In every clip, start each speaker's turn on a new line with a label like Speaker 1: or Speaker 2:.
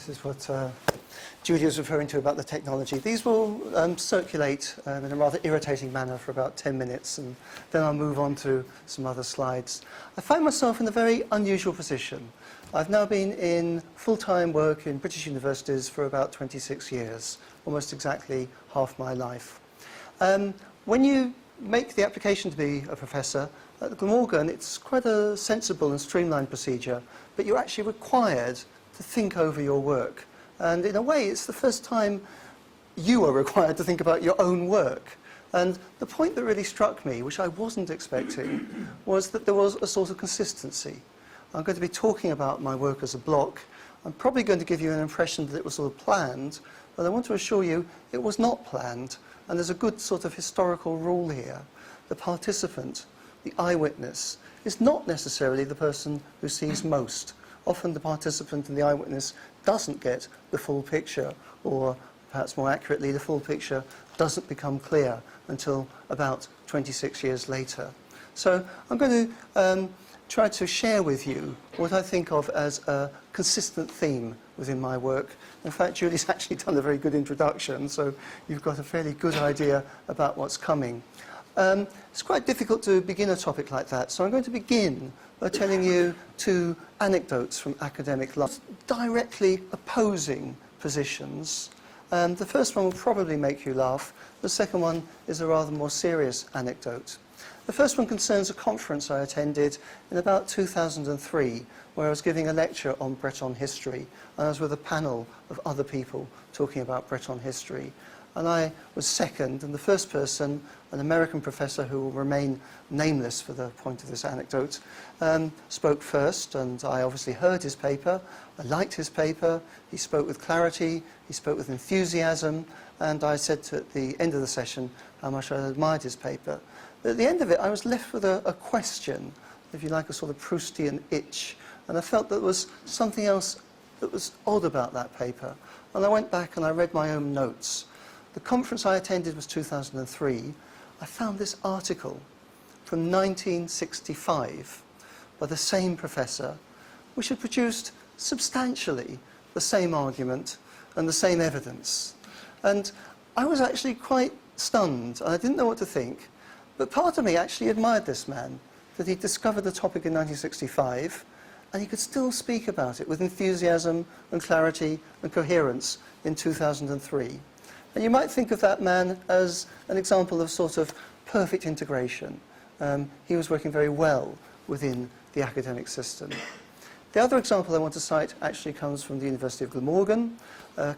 Speaker 1: This is what Judy was referring to about the technology. These will circulate in a rather irritating manner for about 10 minutes, and then I'll move on to some other slides. I find myself in a very unusual position. I've now been in full-time work in British universities for about 26 years, almost exactly half my life. When you make the application to be a professor, at Glamorgan, it's quite a sensible and streamlined procedure, but you're actually required to think over your work. And in a way, it's the first time you are required to think about your own work. And the point that really struck me, which I wasn't expecting, was that there was a sort of consistency. I'm going to be talking about my work as a block. I'm probably going to give you an impression that it was sort of planned, but I want to assure you it was not planned. And there's a good sort of historical rule here. The participant, the eyewitness, is not necessarily the person who sees most. Often the participant and the eyewitness doesn't get the full picture, or perhaps more accurately, the full picture doesn't become clear until about 26 years later. So I'm going to try to share with you what I think of as a consistent theme within my work. In fact, Julie's actually done a very good introduction, so you've got a fairly good idea about what's coming. It's quite difficult to begin a topic like that, so I'm going to begin by telling you two anecdotes from academic life, directly opposing positions. The first one will probably make you laugh. The second one is a rather more serious anecdote. The first one concerns a conference I attended in about 2003, where I was giving a lecture on Breton history, and I was with a panel of other people talking about Breton history. And I was second, and the first person, an American professor who will remain nameless for the point of this anecdote, spoke first, and I obviously heard his paper. I liked his paper. He spoke with clarity, he spoke with enthusiasm, and I said at the end of the session how much I admired his paper. But at the end of it, I was left with a question, if you like, a sort of Proustian itch, and I felt that there was something else that was odd about that paper. And I went back and I read my own notes. The conference I attended was 2003. I found this article from 1965 by the same professor, which had produced substantially the same argument and the same evidence. And I was actually quite stunned. I didn't know what to think. But part of me actually admired this man, that he discovered the topic in 1965, and he could still speak about it with enthusiasm and clarity and coherence in 2003. And you might think of that man as an example of sort of perfect integration. He was working very well within the academic system. The other example I want to cite actually comes from the University of Glamorgan,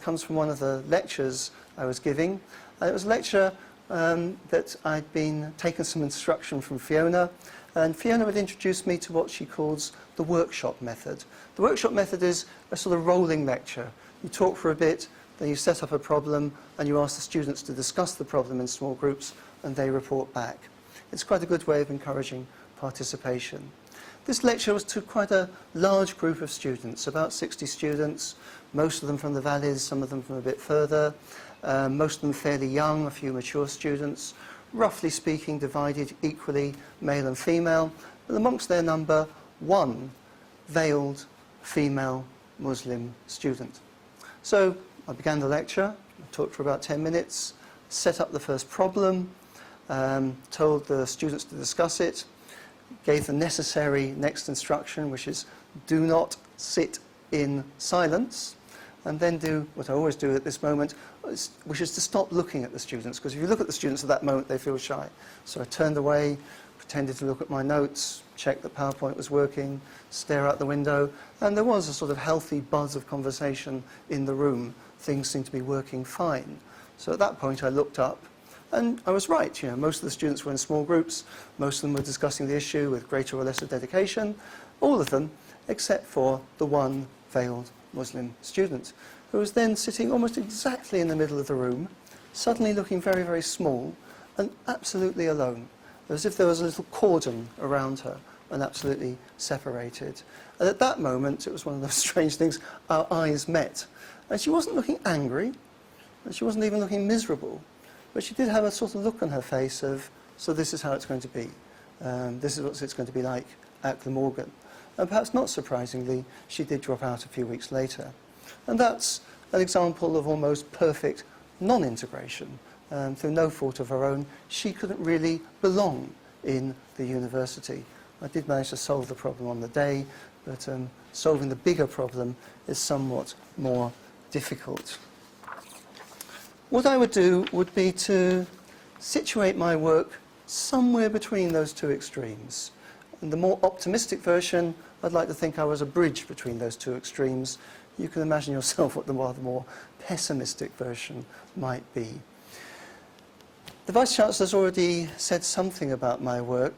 Speaker 1: comes from one of the lectures I was giving. It was a lecture that I'd been taken some instruction from Fiona, and Fiona had introduced me to what she calls the workshop method. The workshop method is a sort of rolling lecture. You talk for a bit, then you set up a problem, and you ask the students to discuss the problem in small groups, and they report back. It's quite a good way of encouraging participation. This lecture was to quite a large group of students, about 60 students, most of them from the valleys, some of them from a bit further, most of them fairly young, a few mature students, roughly speaking divided equally male and female, but amongst their number, one veiled female Muslim student. So I began the lecture, talked for about 10 minutes, set up the first problem, told the students to discuss it, gave the necessary next instruction, which is do not sit in silence, and then do what I always do at this moment, which is to stop looking at the students, because if you look at the students at that moment, they feel shy. So I turned away, pretended to look at my notes, checked that PowerPoint was working, stare out the window, and there was a sort of healthy buzz of conversation in the room. Things seemed to be working fine. So at that point I looked up, and I was right. You know, most of the students were in small groups, most of them were discussing the issue with greater or lesser dedication, all of them, except for the one veiled Muslim student, who was then sitting almost exactly in the middle of the room, suddenly looking very, very small and absolutely alone, as if there was a little cordon around her and absolutely separated. And at that moment, it was one of those strange things, our eyes met. And she wasn't looking angry, and she wasn't even looking miserable, but she did have a sort of look on her face of, so this is how it's going to be. This is what it's going to be like at Glamorgan. And perhaps not surprisingly, she did drop out a few weeks later. And that's an example of almost perfect non-integration. Through no fault of her own, she couldn't really belong in the university. I did manage to solve the problem on the day, but solving the bigger problem is somewhat more difficult. What I would do would be to situate my work somewhere between those two extremes. In the more optimistic version, I'd like to think I was a bridge between those two extremes. You can imagine yourself what the rather more pessimistic version might be. The Vice-Chancellor's already said something about my work.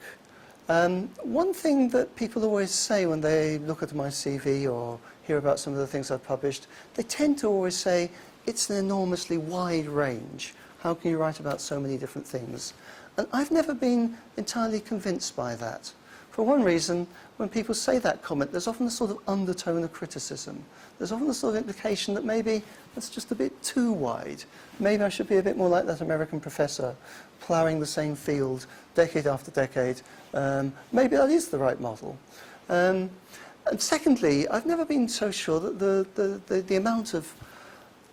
Speaker 1: One thing that people always say when they look at my CV or hear about some of the things I've published, they tend to always say, it's an enormously wide range. How can you write about so many different things? And I've never been entirely convinced by that. For one reason, when people say that comment, there's often a sort of undertone of criticism. There's often a sort of implication that maybe that's just a bit too wide. Maybe I should be a bit more like that American professor, ploughing the same field decade after decade. Maybe that is the right model. And secondly, I've never been so sure that the amount of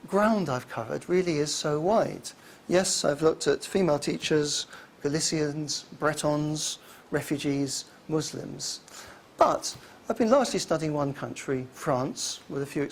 Speaker 1: ground I've covered really is so wide. Yes, I've looked at female teachers, Galicians, Bretons, refugees, Muslims. But I've been largely studying one country, France, with a few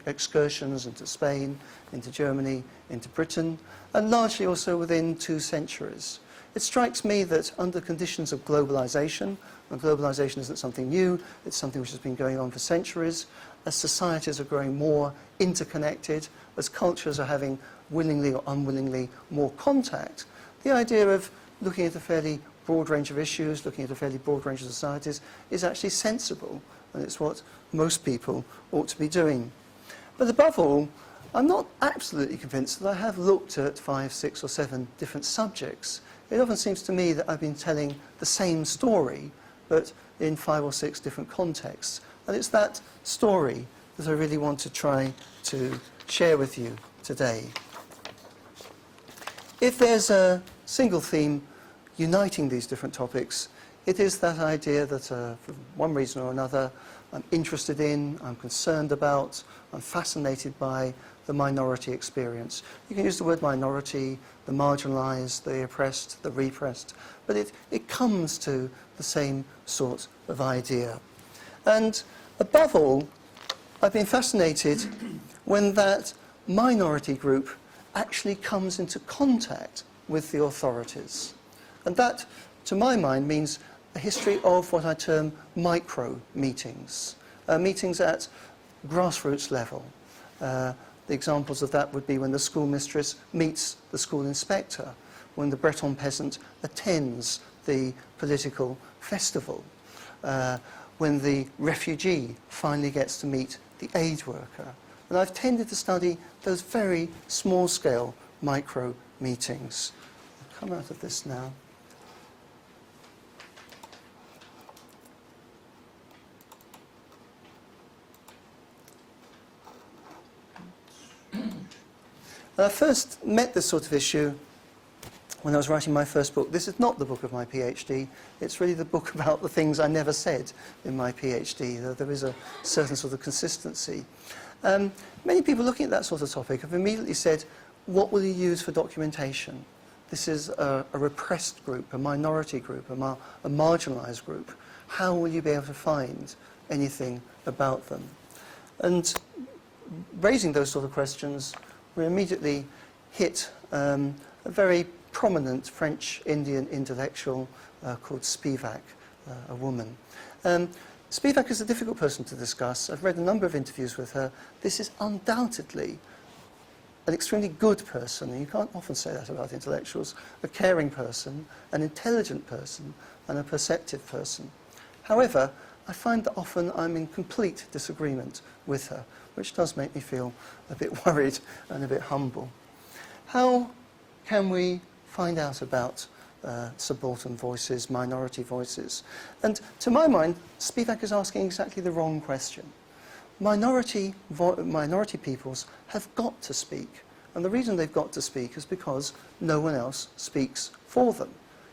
Speaker 1: excursions into Spain, into Germany, into Britain, and largely also within 2 centuries. It strikes me that under conditions of globalisation, and globalisation isn't something new, it's something which has been going on for centuries, as societies are growing more interconnected, as cultures are having, willingly or unwillingly, more contact, the idea of looking at a fairly broad range of issues, looking at a fairly broad range of societies, is actually sensible, and it's what most people ought to be doing. But above all, I'm not absolutely convinced that I have looked at 5, 6 or 7 different subjects. It often seems to me that I've been telling the same story, but in 5 or 6 different contexts. And it's that story that I really want to try to share with you today. If there's a single theme uniting these different topics, it is that idea that for one reason or another, I'm interested in, I'm concerned about, I'm fascinated by the minority experience. You can use the word minority, the marginalised, the oppressed, the repressed, but it comes to the same sort of idea. And above all, I've been fascinated when that minority group actually comes into contact with the authorities. And that, to my mind, means a history of what I term micro-meetings, meetings at grassroots level. The examples of that would be when the schoolmistress meets the school inspector, when the Breton peasant attends the political festival, when the refugee finally gets to meet the aid worker. And I've tended to study those very small-scale micro-meetings. I'll come out of this now. I first met this sort of issue when I was writing my first book. This is not the book of my PhD. It's really the book about the things I never said in my PhD, though there is a certain sort of consistency. Many people looking at that sort of topic have immediately said, what will you use for documentation? This is a repressed group, a minority group, a marginalised group. How will you be able to find anything about them? And raising those sort of questions, we immediately hit a very prominent French-Indian intellectual called Spivak, a woman. Spivak is a difficult person to discuss. I've read a number of interviews with her. This is undoubtedly an extremely good person, and you can't often say that about intellectuals, a caring person, an intelligent person, and a perceptive person. However, I find that often I'm in complete disagreement with her, which does make me feel a bit worried and a bit humble. How can we find out about subaltern voices, minority voices? And to my mind, Spivak is asking exactly the wrong question. Minority peoples have got to speak, and the reason they've got to speak is because no one else speaks for them.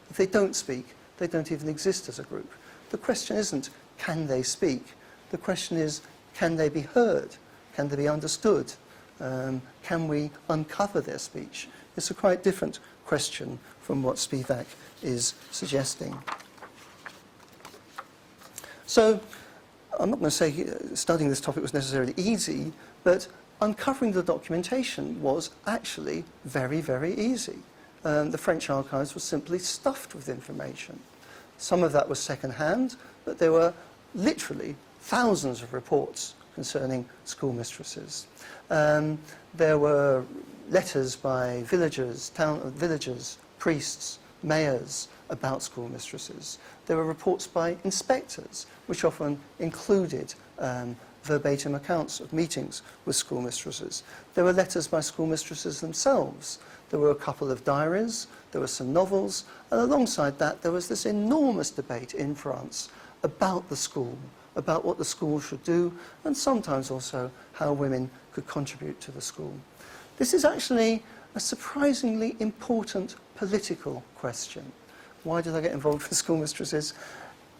Speaker 1: If they don't speak, they don't even exist as a group. The question isn't, can they speak? The question is, can they be heard? Can they be understood? Can we uncover their speech? It's a quite different question from what Spivak is suggesting. So I'm not going to say studying this topic was necessarily easy, but uncovering the documentation was actually very, very easy. The French archives were simply stuffed with information. Some of that was second-hand, but there were literally thousands of reports concerning schoolmistresses. There were letters by villagers, priests, mayors about schoolmistresses. There were reports by inspectors, which often included verbatim accounts of meetings with schoolmistresses. There were letters by schoolmistresses themselves. There were a couple of diaries, there were some novels, and alongside that there was this enormous debate in France about the school, about what the school should do, and sometimes also how women could contribute to the school. This is actually a surprisingly important political question. Why did I get involved with schoolmistresses?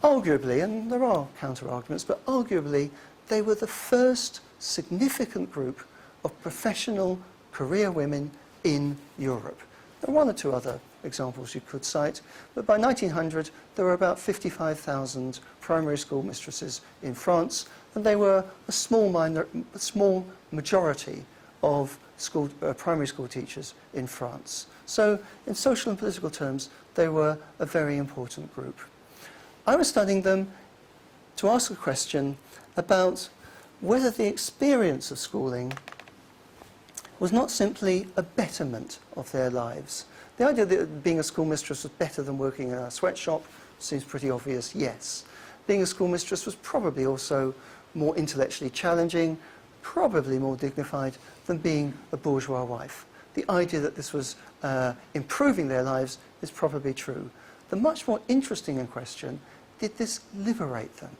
Speaker 1: Arguably, and there are counter-arguments, but arguably they were the first significant group of professional career women in Europe. There are one or two other examples you could cite, but by 1900 there were about 55,000 primary school mistresses in France, and they were a small majority of primary school teachers in France. So in social and political terms, they were a very important group. I was studying them to ask a question about whether the experience of schooling was not simply a betterment of their lives. The idea that being a schoolmistress was better than working in a sweatshop seems pretty obvious, yes. Being a schoolmistress was probably also more intellectually challenging, probably more dignified than being a bourgeois wife. The idea that this was improving their lives is probably true. The much more interesting question, did this liberate them?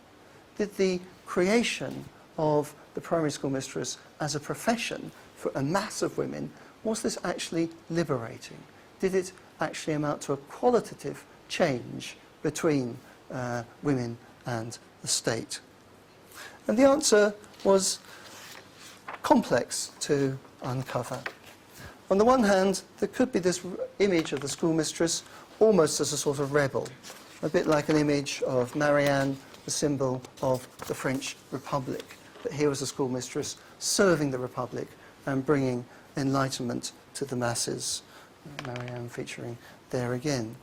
Speaker 1: Did the creation of the primary school mistress as a profession for a mass of women, was this actually liberating? Did it actually amount to a qualitative change between women and the state? And the answer was complex to uncover. On the one hand, there could be this image of the schoolmistress almost as a sort of rebel, a bit like an image of Marianne, the symbol of the French Republic. That here was a schoolmistress serving the Republic and bringing enlightenment to the masses. Marianne featuring there again.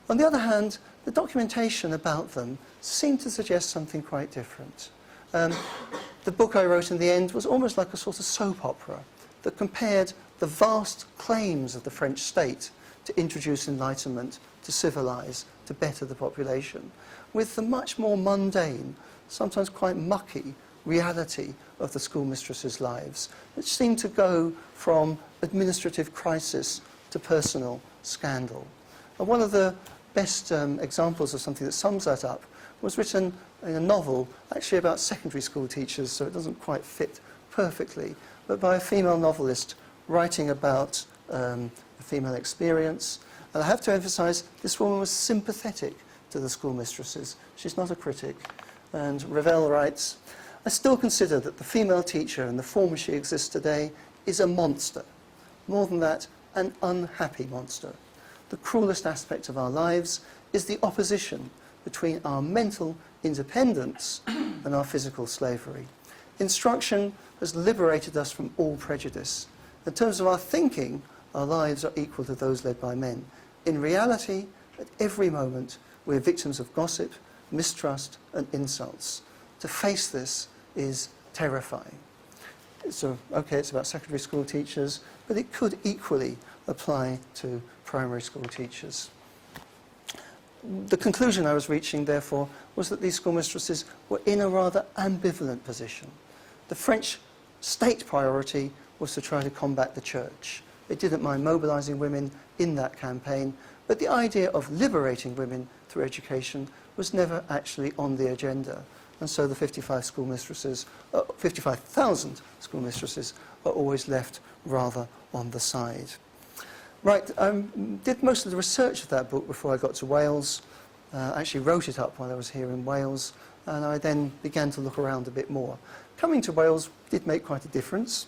Speaker 1: On the other hand, the documentation about them seemed to suggest something quite different. The book I wrote in the end was almost like a sort of soap opera that compared the vast claims of the French state to introduce enlightenment, to civilize, to better the population, with the much more mundane, sometimes quite mucky reality of the schoolmistresses' lives, which seemed to go from administrative crisis to personal scandal. And one of the best examples of something that sums that up was written in a novel, actually about secondary school teachers, so it doesn't quite fit perfectly, but by a female novelist writing about a female experience. And I have to emphasize, this woman was sympathetic to the schoolmistresses. She's not a critic. And Ravel writes, I still consider that the female teacher in the form she exists today is a monster. More than that, an unhappy monster. The cruelest aspect of our lives is the opposition between our mental independence and our physical slavery. Instruction has liberated us from all prejudice. In terms of our thinking, our lives are equal to those led by men. In reality, at every moment, we're victims of gossip, mistrust, and insults. To face this is terrifying. So, okay, it's about secondary school teachers, but it could equally apply to primary school teachers. The conclusion I was reaching, therefore, was that these schoolmistresses were in a rather ambivalent position. The French state priority was to try to combat the church. It didn't mind mobilizing women in that campaign, but the idea of liberating women through education was never actually on the agenda. And so the 55,000 schoolmistresses are always left rather on the side. Right, I did most of the research of that book before I got to Wales. I actually wrote it up while I was here in Wales, and I then began to look around a bit more. coming to Wales did make quite a difference.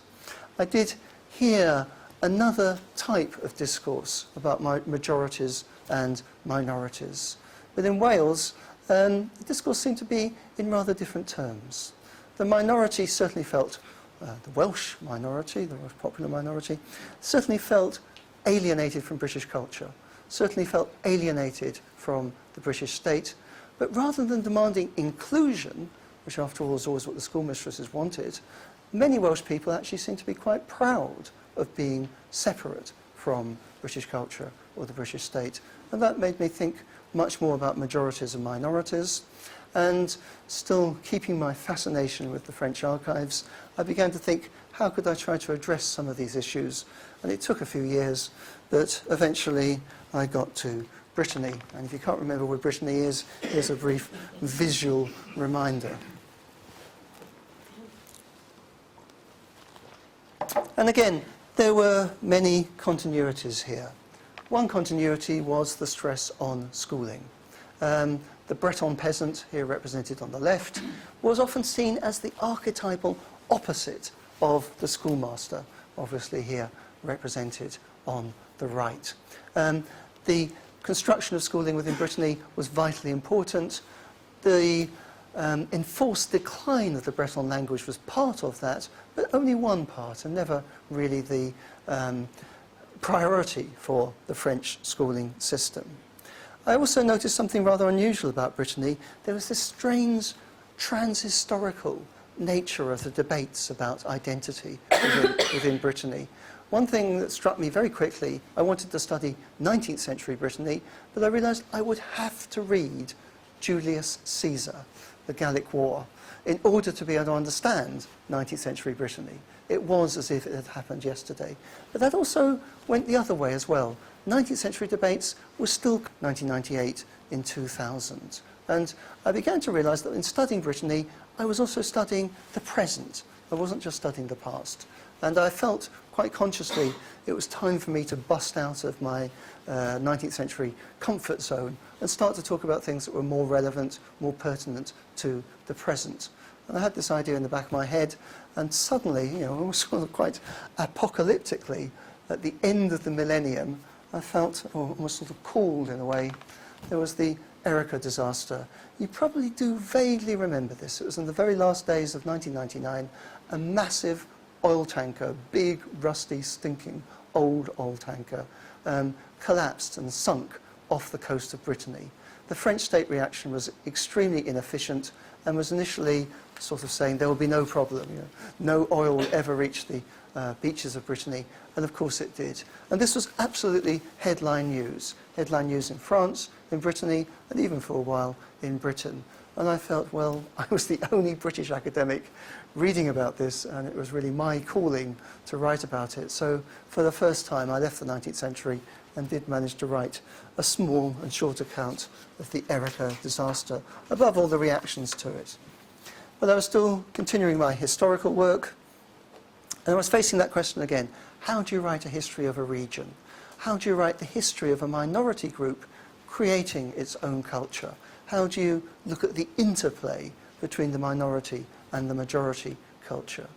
Speaker 1: I did hear another type of discourse about majorities and minorities. But in Wales, the discourse seemed to be in rather different terms. The minority certainly felt, the Welsh minority, the most popular minority, certainly felt alienated from British culture, certainly felt alienated from the British state, but rather than demanding inclusion, which after all is always what the schoolmistresses wanted, many Welsh people actually seemed to be quite proud of being separate from British culture or the British state. And that made me think much more about majorities and minorities. And still keeping my fascination with the French archives, I began to think, how could I try to address some of these issues? And it took a few years, but eventually I got to Brittany. And if you can't remember where Brittany is, here's a brief visual reminder. And again, there were many continuities here. One continuity was the stress on schooling. The Breton peasant, here represented on the left, was often seen as the archetypal opposite of the schoolmaster, obviously here represented on the right. The construction of schooling within Brittany was vitally important. The enforced decline of the Breton language was part of that, but only one part, and never really the priority for the French schooling system. I also noticed something rather unusual about Brittany. There was this strange trans-historical nature of the debates about identity within Brittany. One thing that struck me very quickly, I wanted to study 19th century Brittany, but I realised I would have to read Julius Caesar, the Gallic War, in order to be able to understand 19th century Brittany. It was as if it had happened yesterday. But that also went the other way as well. 19th century debates were still 1998 in 2000. And I began to realise that in studying Brittany, I was also studying the present. I wasn't just studying the past. And I felt quite consciously it was time for me to bust out of my 19th century comfort zone and start to talk about things that were more relevant, more pertinent to the present. And I had this idea in the back of my head, and suddenly, almost sort of quite apocalyptically, at the end of the millennium, I felt almost sort of called in a way. There was the Erika disaster. You probably do vaguely remember this. It was in the very last days of 1999, a massive oil tanker, big, rusty, stinking, old tanker, collapsed and sunk off the coast of Brittany. The French state reaction was extremely inefficient and was initially sort of saying there will be no problem, no oil will ever reach the beaches of Brittany, and of course it did. And this was absolutely headline news in France, in Brittany, and even for a while in Britain. And I felt, well, I was the only British academic reading about this, and it was really my calling to write about it. So for the first time, I left the 19th century and did manage to write a small and short account of the Erika disaster, above all the reactions to it. But I was still continuing my historical work, and I was facing that question again. How do you write a history of a region? How do you write the history of a minority group creating its own culture? How do you look at the interplay between the minority and the majority culture?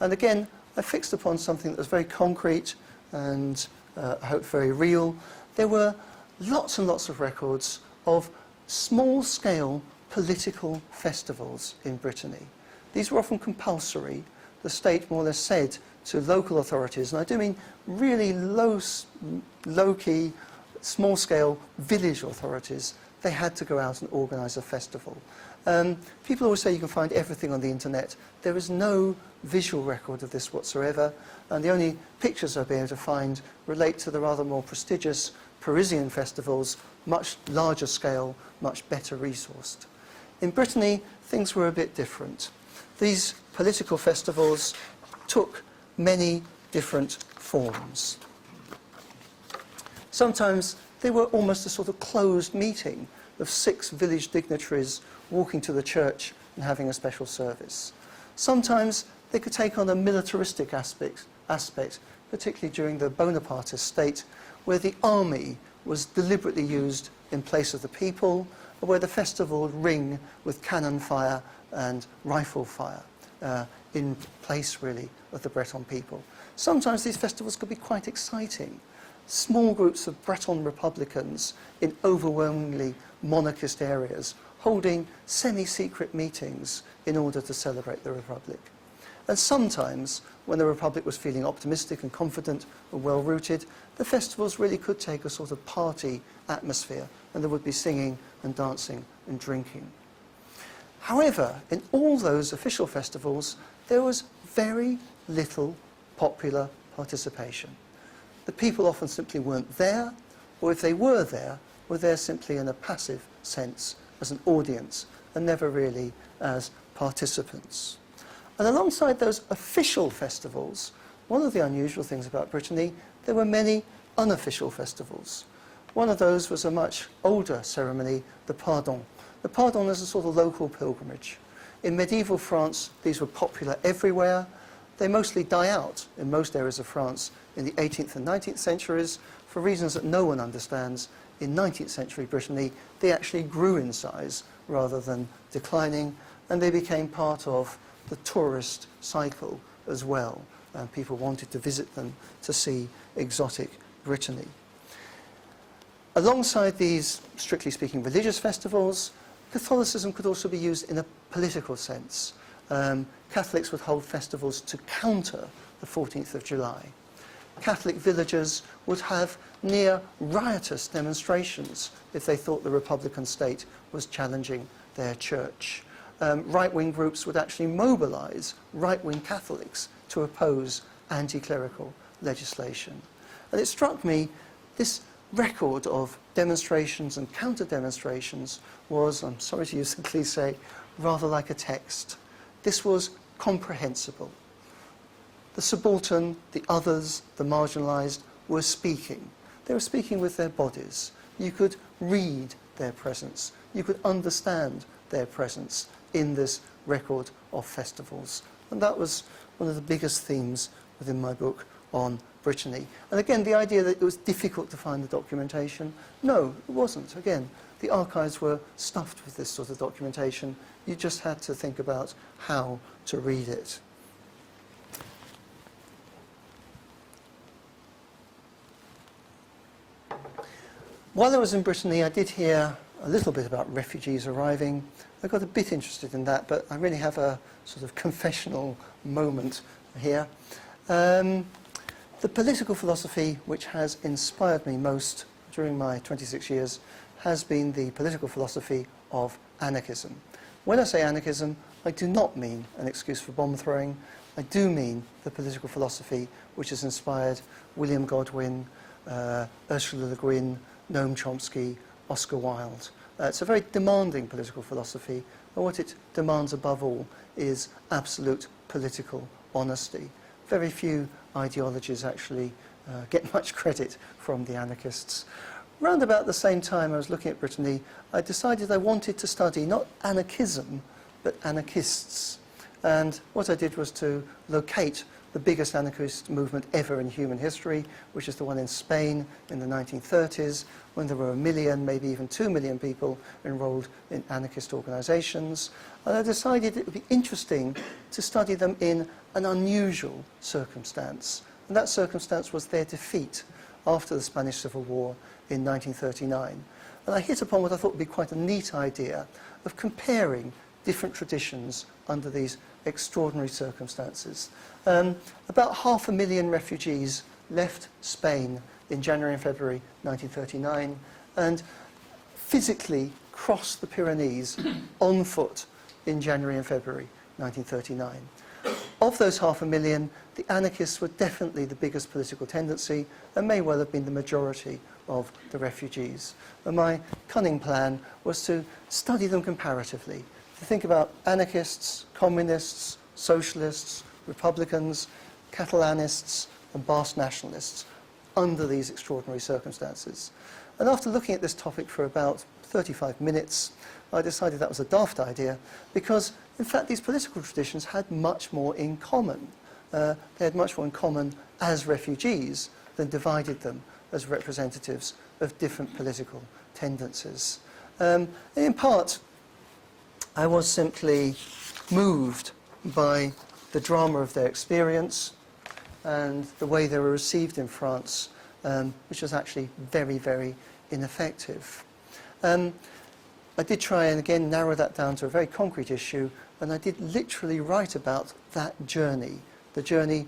Speaker 1: And again, I fixed upon something that was very concrete and I hope very real. There were lots and lots of records of small-scale political festivals in Brittany. These were often compulsory. The state more or less said to local authorities, and I do mean really low-key, small-scale village authorities, they had to go out and organise a festival. People always say you can find everything on the internet. There is no visual record of this whatsoever, and the only pictures I've been able to find relate to the rather more prestigious Parisian festivals, much larger scale, much better resourced. In Brittany, things were a bit different. These political festivals took many different forms. Sometimes they were almost a sort of closed meeting of 6 village dignitaries walking to the church and having a special service. Sometimes they could take on a militaristic aspect, particularly during the Bonapartist state, where the army was deliberately used in place of the people, or where the festival would ring with cannon fire and rifle fire in place, really, of the Breton people. Sometimes these festivals could be quite exciting. Small groups of Breton republicans in overwhelmingly monarchist areas holding semi-secret meetings in order to celebrate the Republic. And sometimes, when the Republic was feeling optimistic and confident and well-rooted, the festivals really could take a sort of party atmosphere, and there would be singing and dancing and drinking. However, in all those official festivals, there was very little popular participation. The people often simply weren't there, or if they were there simply in a passive sense as an audience, and never really as participants. And alongside those official festivals, one of the unusual things about Brittany, there were many unofficial festivals. One of those was a much older ceremony, the Pardon. The Pardon is a sort of local pilgrimage. In medieval France, these were popular everywhere. They mostly die out in most areas of France in the 18th and 19th centuries for reasons that no one understands. In 19th century Brittany, they actually grew in size rather than declining, and they became part of the tourist cycle as well. People wanted to visit them to see exotic Brittany. Alongside these, strictly speaking, religious festivals, Catholicism could also be used in a political sense. Catholics would hold festivals to counter the 14th of July. Catholic villagers would have near riotous demonstrations if they thought the Republican state was challenging their church. Right-wing groups would actually mobilize right-wing Catholics to oppose anti-clerical legislation. And it struck me, this record of demonstrations and counter-demonstrations was, I'm sorry to use the cliché, rather like a text. This was comprehensible. The subaltern, the others, the marginalised were speaking. They were speaking with their bodies. You could read their presence. You could understand their presence in this record of festivals. And that was one of the biggest themes within my book on Brittany. And again, the idea that it was difficult to find the documentation, no, it wasn't. Again, the archives were stuffed with this sort of documentation. You just had to think about how to read it. While I was in Brittany, I did hear a little bit about refugees arriving. I got a bit interested in that, but I really have a sort of confessional moment here. The political philosophy which has inspired me most during my 26 years has been the political philosophy of anarchism. When I say anarchism, I do not mean an excuse for bomb throwing. I do mean the political philosophy which has inspired William Godwin, Ursula Le Guin, Noam Chomsky, Oscar Wilde. It's a very demanding political philosophy, and what it demands above all is absolute political honesty. Very few ideologies actually get much credit from the anarchists. Round about the same time I was looking at Brittany, I decided I wanted to study not anarchism, but anarchists. And what I did was to locate the biggest anarchist movement ever in human history, which is the one in Spain in the 1930s, when there were 1 million, maybe even 2 million people enrolled in anarchist organizations. And I decided it would be interesting to study them in an unusual circumstance. And that circumstance was their defeat after the Spanish Civil War in 1939. And I hit upon what I thought would be quite a neat idea of comparing different traditions under these extraordinary circumstances. About 500,000 refugees left Spain in January and February 1939 and physically crossed the Pyrenees on foot in January and February 1939. Of those 500,000, the anarchists were definitely the biggest political tendency and may well have been the majority of the refugees. And my cunning plan was to study them comparatively, to think about anarchists, communists, socialists, republicans, Catalanists and Basque nationalists under these extraordinary circumstances. And after looking at this topic for about 35 minutes, I decided that was a daft idea because, in fact, these political traditions had much more in common. They had much more in common as refugees than divided them as representatives of different political tendencies. In part, I was simply moved by the drama of their experience and the way they were received in France, which was actually very, very ineffective. I did try and again narrow that down to a very concrete issue, and I did literally write about that journey, the journey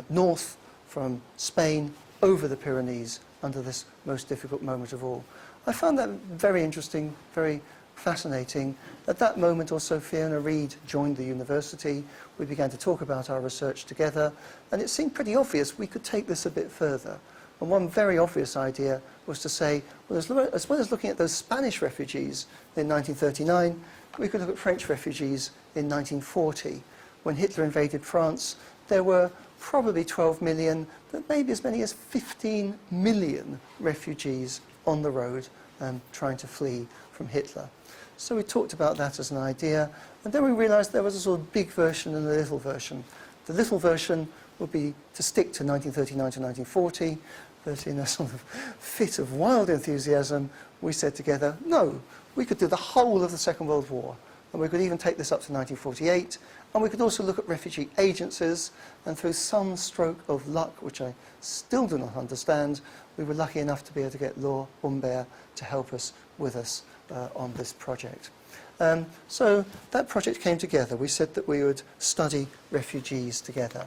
Speaker 1: north from Spain over the Pyrenees under this most difficult moment of all. I found that very interesting, very fascinating. At that moment also Fiona Reid joined the university. We began to talk about our research together, and it seemed pretty obvious we could take this a bit further. And one very obvious idea was to say, well, as well as looking at those Spanish refugees in 1939, we could look at French refugees in 1940. When Hitler invaded France, there were probably 12 million, but maybe as many as 15 million refugees on the road trying to flee from Hitler. So we talked about that as an idea, and then we realized there was a sort of big version and a little version. The little version would be to stick to 1939 to 1940, but in a sort of fit of wild enthusiasm, we said together, no, we could do the whole of the Second World War, and we could even take this up to 1948, and we could also look at refugee agencies, and through some stroke of luck, which I still do not understand, we were lucky enough to be able to get Laure Humbert to help us with us on this project. So that project came together. We said that we would study refugees together.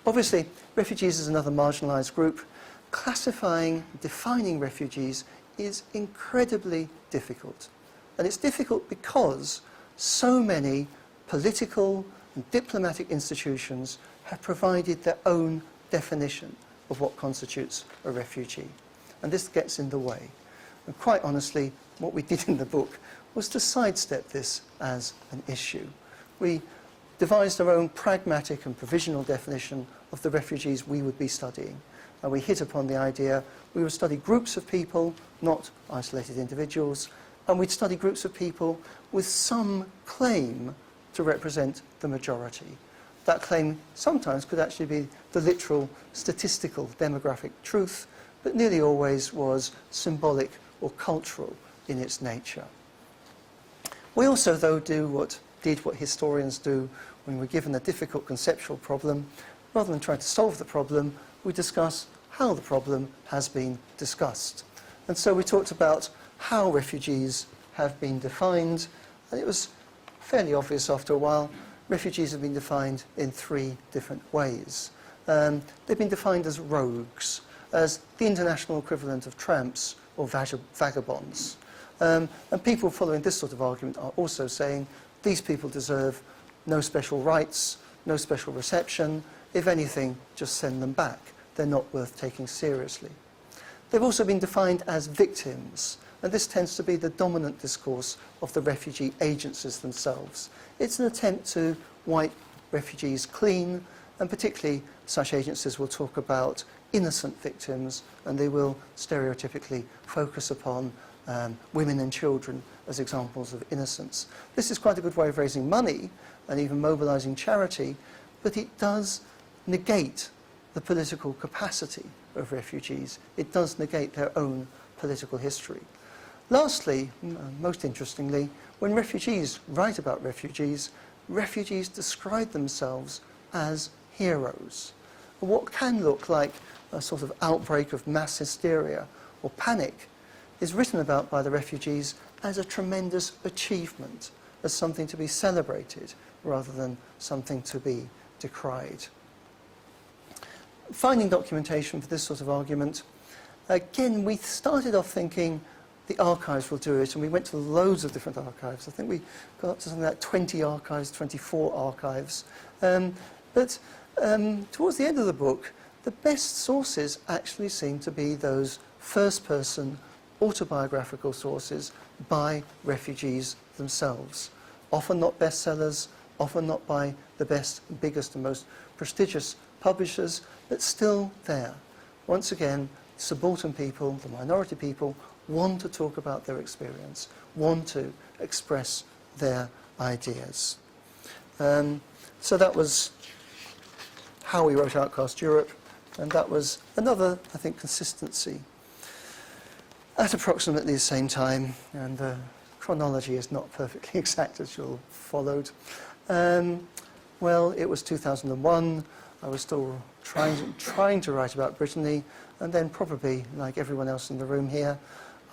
Speaker 1: Obviously, refugees is another marginalised group. Classifying, defining refugees is incredibly difficult. And it's difficult because so many political and diplomatic institutions have provided their own definition of what constitutes a refugee. And this gets in the way. And quite honestly, what we did in the book was to sidestep this as an issue. We devised our own pragmatic and provisional definition of the refugees we would be studying. And we hit upon the idea we would study groups of people, not isolated individuals, and we'd study groups of people with some claim to represent the majority. That claim sometimes could actually be the literal statistical demographic truth, but nearly always was symbolic or cultural in its nature. We also, though, did what historians do when we're given a difficult conceptual problem. Rather than trying to solve the problem, we discuss how the problem has been discussed. And so we talked about how refugees have been defined, and it was fairly obvious after a while. Refugees have been defined in three different ways. They've been defined as rogues, as the international equivalent of tramps or vagabonds. And people following this sort of argument are also saying these people deserve no special rights, no special reception. If anything, just send them back. They're not worth taking seriously. They've also been defined as victims, and this tends to be the dominant discourse of the refugee agencies themselves. It's an attempt to wipe refugees clean, and particularly such agencies will talk about innocent victims, and they will stereotypically focus upon women and children as examples of innocence. This is quite a good way of raising money and even mobilising charity, but it does negate the political capacity of refugees. It does negate their own political history. Lastly, most interestingly, when refugees write about refugees, refugees describe themselves as heroes. What can look like a sort of outbreak of mass hysteria or panic is written about by the refugees as a tremendous achievement, as something to be celebrated rather than something to be decried. Finding documentation for this sort of argument, again, we started off thinking the archives will do it, and we went to loads of different archives. I think we got up to something like 20 archives, 24 archives. But towards the end of the book, the best sources actually seem to be those first-person autobiographical sources by refugees themselves. Often not bestsellers, often not by the best, biggest and most prestigious publishers, but still there. Once again, subaltern people, the minority people, want to talk about their experience, want to express their ideas. So that was how we wrote Outcast Europe, and that was another, I think, consistency. At approximately the same time, and the chronology is not perfectly exact as you'll followed, Well, it was 2001. I was still trying to write about Brittany, and then probably, like everyone else in the room here,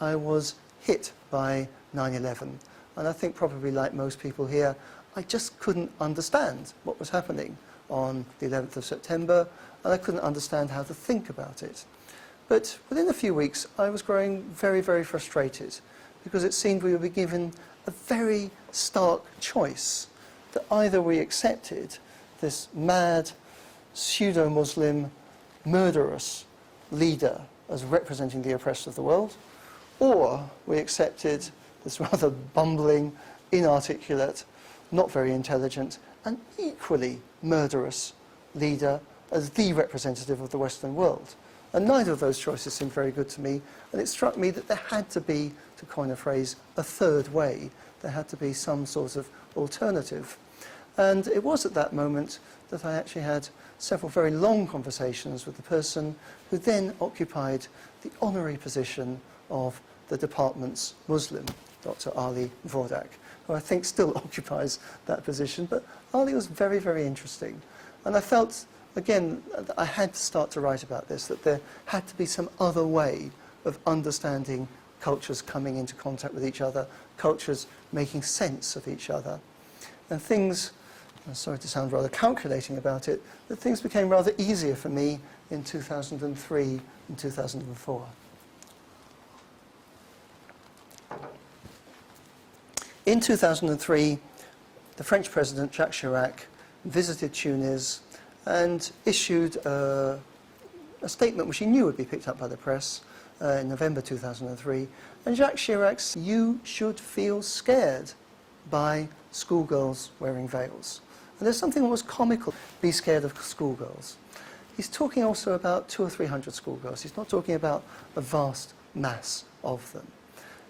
Speaker 1: I was hit by 9/11. And I think probably like most people here, I just couldn't understand what was happening on the 11th of September, and I couldn't understand how to think about it. But within a few weeks, I was growing very, very frustrated, because it seemed we would be given a very stark choice, that either we accepted this mad, pseudo-Muslim, murderous leader as representing the oppressed of the world, or we accepted this rather bumbling, inarticulate, not very intelligent, and equally murderous leader as the representative of the Western world. And neither of those choices seemed very good to me, and it struck me that there had to be, to coin a phrase, a third way. There had to be some sort of alternative. And it was at that moment that I actually had several very long conversations with the person who then occupied the honorary position of the department's Muslim, Dr. Ali Vordak, who I think still occupies that position. But Ali was very, very interesting. And I felt, again, that I had to start to write about this, that there had to be some other way of understanding cultures coming into contact with each other, cultures making sense of each other. And things, I'm sorry to sound rather calculating about it, but things became rather easier for me in 2003 and 2004. In 2003, the French President, Jacques Chirac, visited Tunis and issued a statement which he knew would be picked up by the press in November 2003. And Jacques Chirac said, "You should feel scared by schoolgirls wearing veils." And there's something almost comical, be scared of schoolgirls. He's talking also about 200 or 300 schoolgirls. He's not talking about a vast mass of them.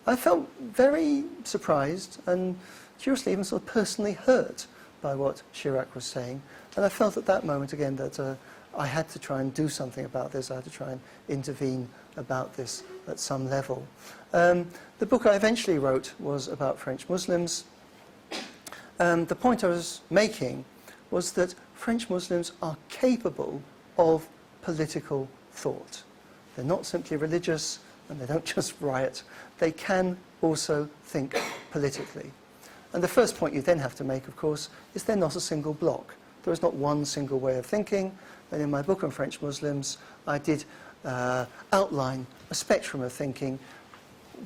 Speaker 1: I felt very surprised and, curiously, even sort of personally hurt by what Chirac was saying. And I felt at that moment, again, that I had to try and do something about this. I had to try and intervene about this at some level. The book I eventually wrote was about French Muslims. The point I was making was that French Muslims are capable of political thought. They're not simply religious, and they don't just riot. They can also think politically. And the first point you then have to make, of course, is they're not a single bloc. There is not one single way of thinking. And in my book on French Muslims, I did outline a spectrum of thinking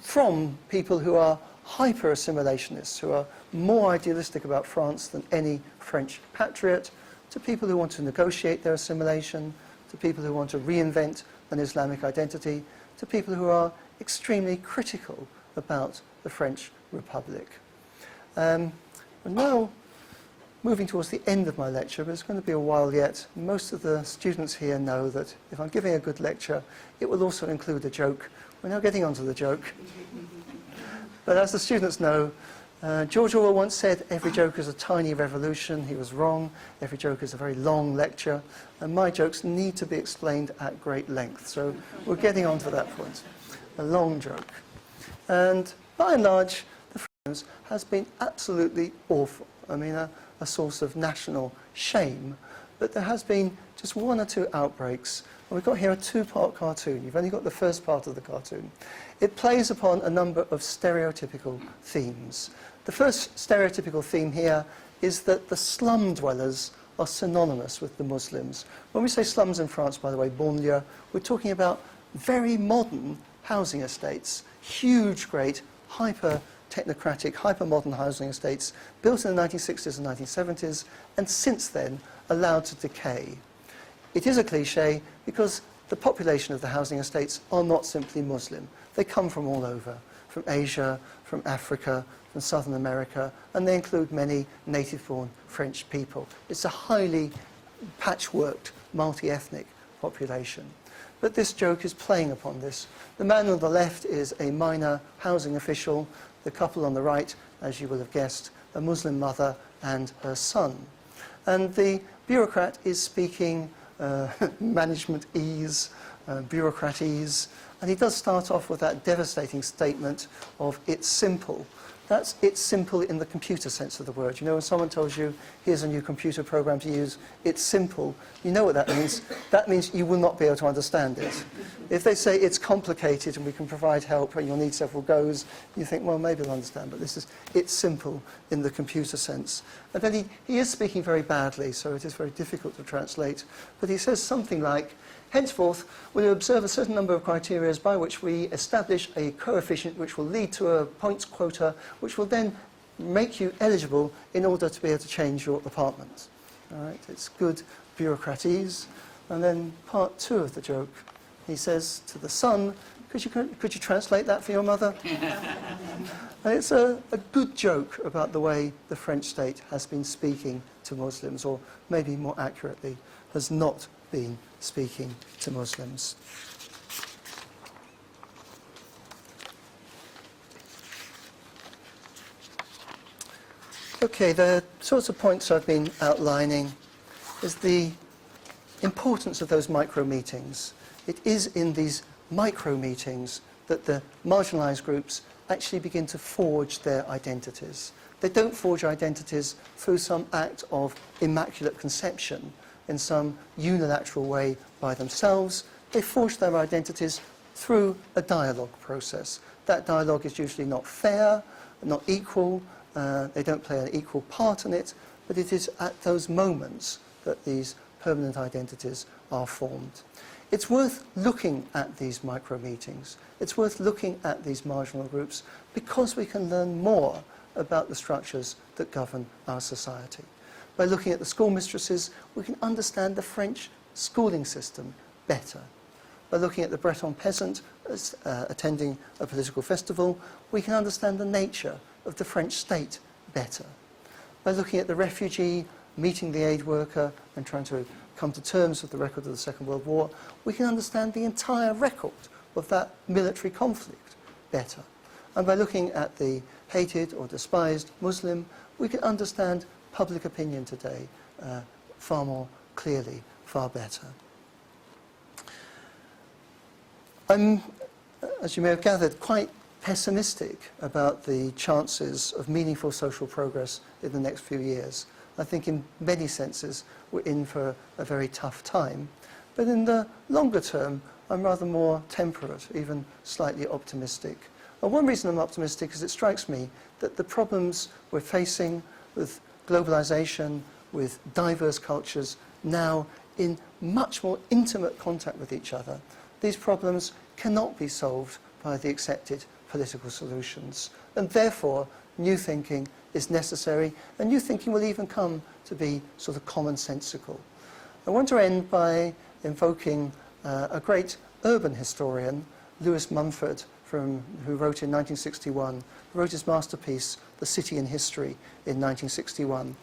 Speaker 1: from people who are hyper-assimilationists, who are more idealistic about France than any French patriot, to people who want to negotiate their assimilation, to people who want to reinvent an Islamic identity, to people who are extremely critical about the French Republic. And now, moving towards the end of my lecture, but it's going to be a while yet. Most of the students here know that if I'm giving a good lecture, it will also include a joke. We're now getting onto the joke. But as the students know, George Orwell once said, "Every joke is a tiny revolution." He was wrong. Every joke is a very long lecture. And my jokes need to be explained at great length. So we're getting on to that point. A long joke. And by and large, the French has been absolutely awful. I mean, a source of national shame. But there has been just one or two outbreaks. And we've got here a two-part cartoon. You've only got the first part of the cartoon. It plays upon a number of stereotypical themes. The first stereotypical theme here is that the slum dwellers are synonymous with the Muslims. When we say slums in France, by the way, banlieue, we're talking about very modern housing estates, huge, great, hyper-technocratic, hyper-modern housing estates built in the 1960s and 1970s, and since then allowed to decay. It is a cliche because the population of the housing estates are not simply Muslim. They come from all over, from Asia, from Africa, from Southern America, and they include many native-born French people. It's a highly patchworked, multi-ethnic population. But this joke is playing upon this. The man on the left is a minor housing official. The couple on the right, as you will have guessed, a Muslim mother and her son. And the bureaucrat is speaking management ease, bureaucrat ease, And he does start off with that devastating statement of it's simple. That's it's simple in the computer sense of the word. You know, when someone tells you, here's a new computer program to use, it's simple, you know what that means. That means you will not be able to understand it. If they say it's complicated and we can provide help and you'll need several goes, you think, well, maybe I'll understand. But this is, it's simple in the computer sense. And then he is speaking very badly, so it is very difficult to translate. But he says something like, henceforth, we observe a certain number of criteria by which we establish a coefficient which will lead to a points quota, which will then make you eligible in order to be able to change your apartment. All right, it's good bureaucratese. And then part 2 of the joke, he says to the son, could you translate that for your mother? And it's a good joke about the way the French state has been speaking to Muslims, or maybe more accurately, has not been speaking to Muslims. Okay, the sorts of points I've been outlining is the importance of those micro-meetings. It is in these micro-meetings that the marginalised groups actually begin to forge their identities. They don't forge identities through some act of immaculate conception in some unilateral way by themselves. They forge their identities through a dialogue process. That dialogue is usually not fair, not equal, they don't play an equal part in it, but it is at those moments that these permanent identities are formed. It's worth looking at these micro-meetings. It's worth looking at these marginal groups because we can learn more about the structures that govern our society. By looking at the schoolmistresses, we can understand the French schooling system better. By looking at the Breton peasant attending a political festival, we can understand the nature of the French state better. By looking at the refugee meeting the aid worker and trying to come to terms with the record of the Second World War, we can understand the entire record of that military conflict better. And by looking at the hated or despised Muslim, we can understand public opinion today far more clearly, far better. I'm, as you may have gathered, quite pessimistic about the chances of meaningful social progress in the next few years. I think in many senses we're in for a very tough time. But in the longer term, I'm rather more temperate, even slightly optimistic. And one reason I'm optimistic is it strikes me that the problems we're facing with globalisation, with diverse cultures, now in much more intimate contact with each other, these problems cannot be solved by the accepted political solutions. And therefore, new thinking is necessary, and new thinking will even come to be sort of commonsensical. I want to end by invoking a great urban historian, Lewis Mumford, who wrote in 1961, who wrote his masterpiece, The City in History, in 1961.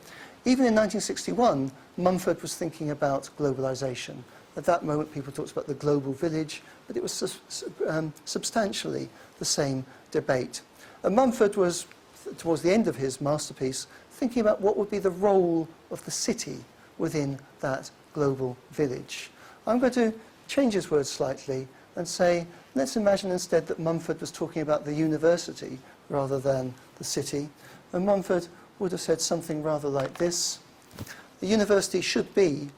Speaker 1: Even in 1961, Mumford was thinking about globalisation. At that moment, people talked about the global village, but it was substantially the same debate. And Mumford was, towards the end of his masterpiece, thinking about what would be the role of the city within that global village. I'm going to change his words slightly and say, let's imagine instead that Mumford was talking about the university rather than the city. And Mumford would have said something rather like this: the university should be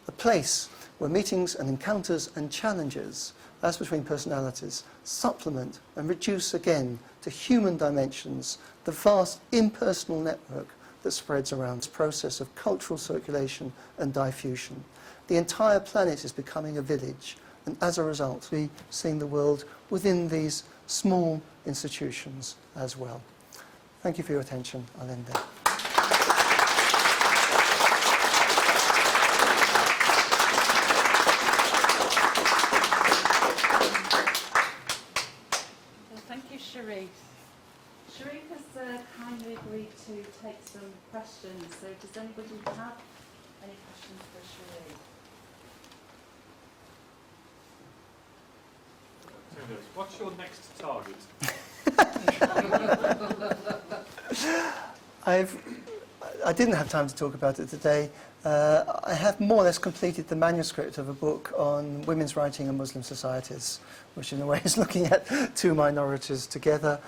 Speaker 1: a place where meetings and encounters and challenges, as between personalities, supplement and reduce again to human dimensions the vast impersonal network that spreads around this process of cultural circulation and diffusion. The entire planet is becoming a village, and as a result, we're seeing the world within these small institutions as well. Thank you for your attention. I'll end there.
Speaker 2: Thank you, Sharif. Sharif has kindly agreed to take some questions. So does anybody have any questions for Sharif?
Speaker 3: What's your next target?
Speaker 1: I didn't have time to talk about it today. I have more or less completed the manuscript of a book on women's writing in Muslim societies, which in a way is looking at two minorities together.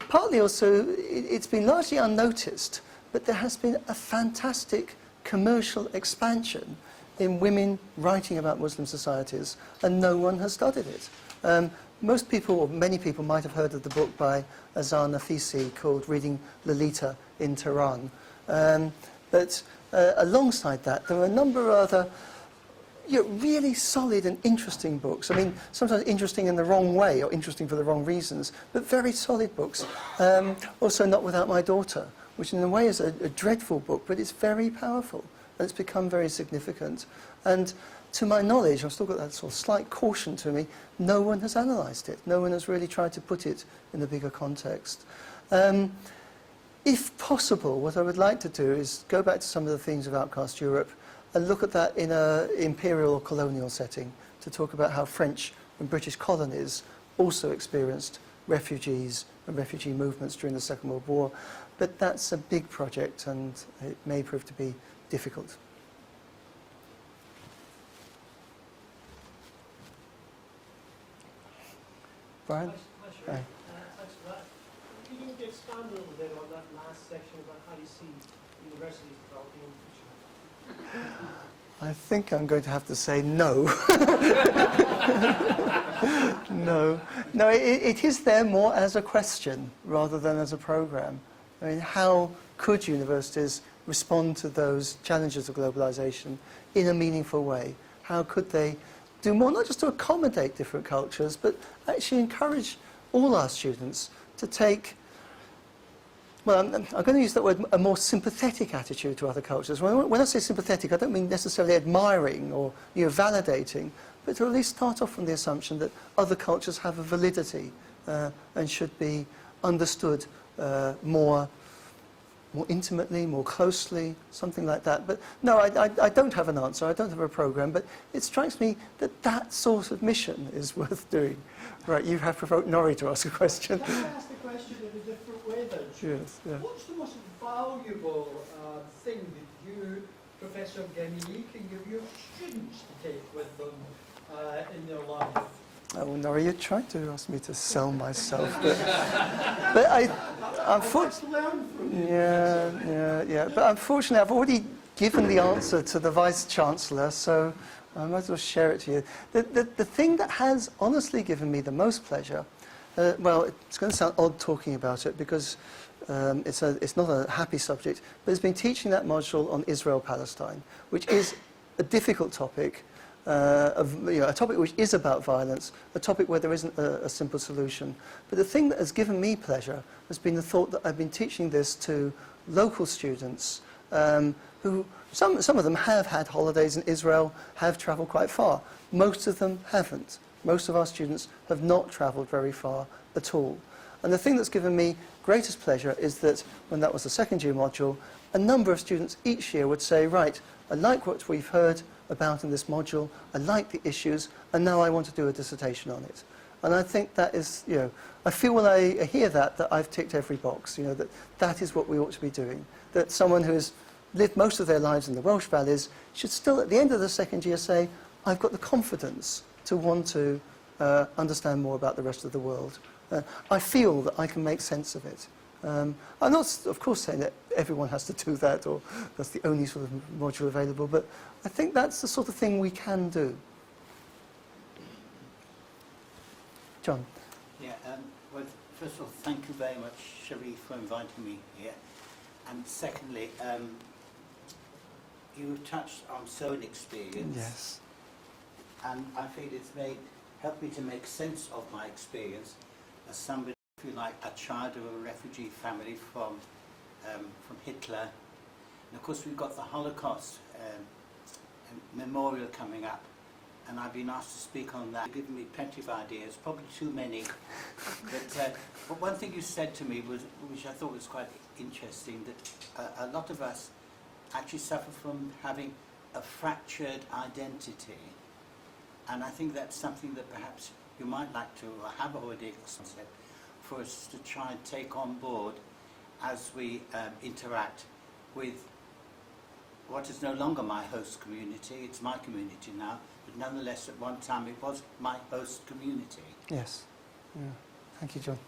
Speaker 1: Partly also, it's been largely unnoticed, but there has been a fantastic commercial expansion in women writing about Muslim societies, and no one has studied it. Most people, or many people, might have heard of the book by Azar Nafisi called Reading Lolita in Tehran. But alongside that, there are a number of other really solid and interesting books. I mean, sometimes interesting in the wrong way, or interesting for the wrong reasons, but very solid books. Also, Not Without My Daughter, which in a way is a dreadful book, but it's very powerful, and it's become very significant. And to my knowledge, I've still got that sort of slight caution to me, no one has analysed it. No one has really tried to put it in a bigger context. If possible, what I would like to do is go back to some of the themes of Outcast Europe and look at that in an imperial or colonial setting, to talk about how French and British colonies also experienced refugees and refugee movements during the Second World War. But that's a big project, and it may prove to be difficult. Brian?
Speaker 4: Hi, Sharif. Thanks for that. Can you expand a little bit on that last section about how you see universities developing in the future?
Speaker 1: I think I'm going to have to say no. No, it is there more as a question rather than as a programme. I mean, how could universities respond to those challenges of globalisation in a meaningful way? How could they do more, not just to accommodate different cultures, but actually encourage all our students to take, well, I'm going to use that word, a more sympathetic attitude to other cultures. When I say sympathetic, I don't mean necessarily admiring or validating, but to at least start off from the assumption that other cultures have a validity and should be understood more intimately, more closely, something like that. But no, I don't have an answer, I don't have a programme, but it strikes me that that sort of mission is worth doing. Right, you have provoked Norrie to ask a question.
Speaker 5: Can I ask the question in a different way then?
Speaker 1: Yes, yeah.
Speaker 5: What's the most valuable thing that you, Professor Gemie, can give your students to take with them in their life?
Speaker 1: Oh, Norrie, you tried to ask me to sell myself, but unfortunately, but unfortunately, I've already given the answer to the Vice-Chancellor, so I might as well share it to you. The thing that has honestly given me the most pleasure, well, it's going to sound odd talking about it because it's not a happy subject, but it's been teaching that module on Israel-Palestine, which is a difficult topic. A topic which is about violence, a topic where there isn't a simple solution. But the thing that has given me pleasure has been the thought that I've been teaching this to local students who, some of them have had holidays in Israel, have travelled quite far. Most of them haven't. Most of our students have not travelled very far at all. And the thing that's given me greatest pleasure is that when that was the second year module, a number of students each year would say, right, I like what we've heard about in this module, I like the issues, and now I want to do a dissertation on it. And I think that is, I feel when I hear that I've ticked every box, that is what we ought to be doing. That someone who has lived most of their lives in the Welsh Valleys should still, at the end of the second year, say, I've got the confidence to want to understand more about the rest of the world. I feel that I can make sense of it. I'm not, of course, saying that everyone has to do that or that's the only sort of module available, but I think that's the sort of thing we can do. John?
Speaker 6: Yeah, well, first of all, thank you very much, Sharif, for inviting me here. And secondly, you touched on sewing experience.
Speaker 1: Yes.
Speaker 6: And I feel it's helped me to make sense of my experience as somebody, if you like, a child of a refugee family from Hitler. And of course we've got the Holocaust memorial coming up, and I've been asked to speak on that. You've given me plenty of ideas, probably too many. But one thing you said to me was, which I thought was quite interesting, that a lot of us actually suffer from having a fractured identity. And I think that's something that perhaps you might like to have already concept for us to try and take on board as we interact with what is no longer my host community. It's my community now, but nonetheless at one time it was my host community.
Speaker 1: Yes. Yeah. Thank you, John.